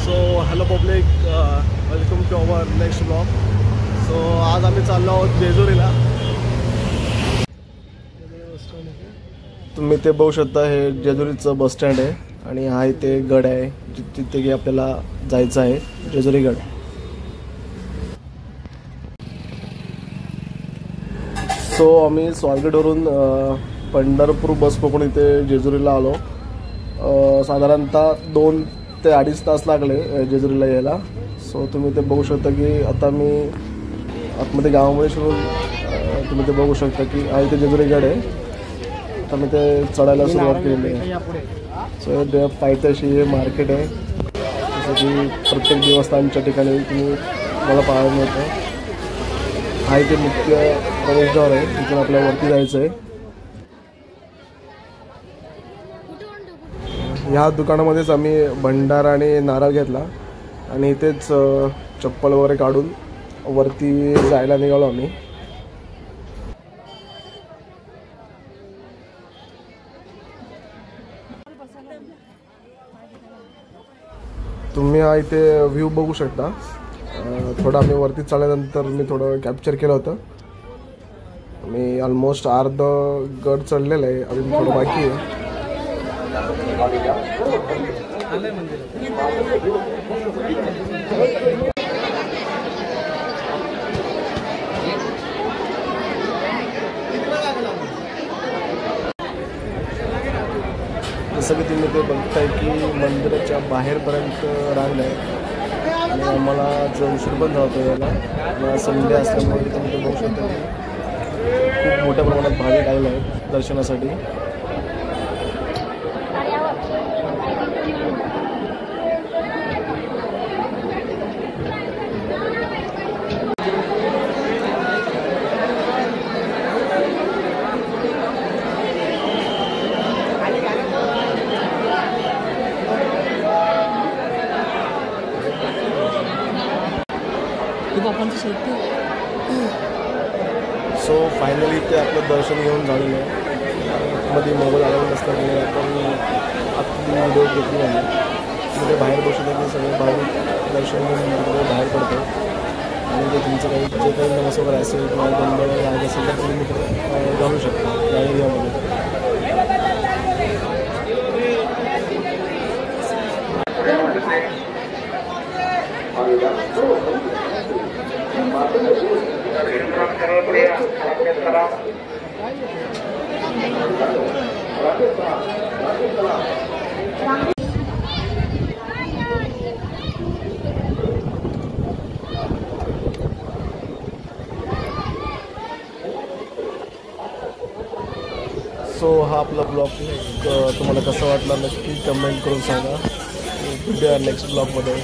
So hello public, welcome to our next blog. So आज आम्ही चाललो आहोत जेजुरीला. तुम्ही ते बघू शकता, हे जेजुरीचं बस स्टँड आहे आणि हा इथे गड आहे जिथे की आपल्याला जायचं आहे, जेजुरी गड. सो आम्ही स्वारगेटवरून पंढरपूर बस पकडून इथे जेजुरीला आलो. साधारणतः 2 ते 2.5 तास लागले जेजुरीला यायला. सो तुम्ही ते बघू शकता की आता मी आतमध्ये गावामध्ये शिरून तुम्ही ते बघू शकता की हा इथे जेजुरी गड आहे. आता मी ते चढायला सुरुवात केलेली आहे. सो पायथ्याशी हे मार्केट आहे, जसं की प्रत्येक देवस्थानच्या ठिकाणी तुम्ही मला पाहायला मिळतं. हा इथे मुख्य प्रवेशद्वार आहे, तिथून आपल्याला वरती जायचं आहे. ह्या दुकानामध्येच आम्ही भंडारा आणि नारळ घेतला आणि इथेच चप्पल वगैरे काढून वरती जायला निघालो आम्ही. तुम्ही हा इथे व्ह्यू बघू शकता. थोडं आम्ही वरती चढल्यानंतर मी थोडं कॅप्चर केलं होतं. मी ऑलमोस्ट अर्ध गड चढलेलं आहे, अजून थोडं बाकी आहे. जसं की तुम्ही ते बघताय की मंदिराच्या बाहेरपर्यंत रांग आहे आणि आम्हाला जो उशीर पण जातो याला संडे असल्यामुळे तुम्ही ते बघू शकता की खूप मोठ्या प्रमाणात भाविक आलेले आहेत दर्शनासाठी. सो फायनली ते आपलं दर्शन घेऊन झालेलं आहे. मध्ये मोबाईल अलाउड नसल्यामुळे आपण आपली व्हिडिओ घेतली नाही. तिथे बाहेर बसू की सगळे बाहेर दर्शन घेऊन तिकडे बाहेर पडतो आणि ते तुमचं काही जे काही नमस वगैरे असेल किंवा गोंधळ राहायचं असेल तर तुम्ही तिकडे घालू शकता या एरियामध्ये. सो हा आपला ब्लॉग तुम्हाला कसा वाटला नक्की कमेंट करून सांगा. भेटूया नेक्स्ट ब्लॉगमध्ये.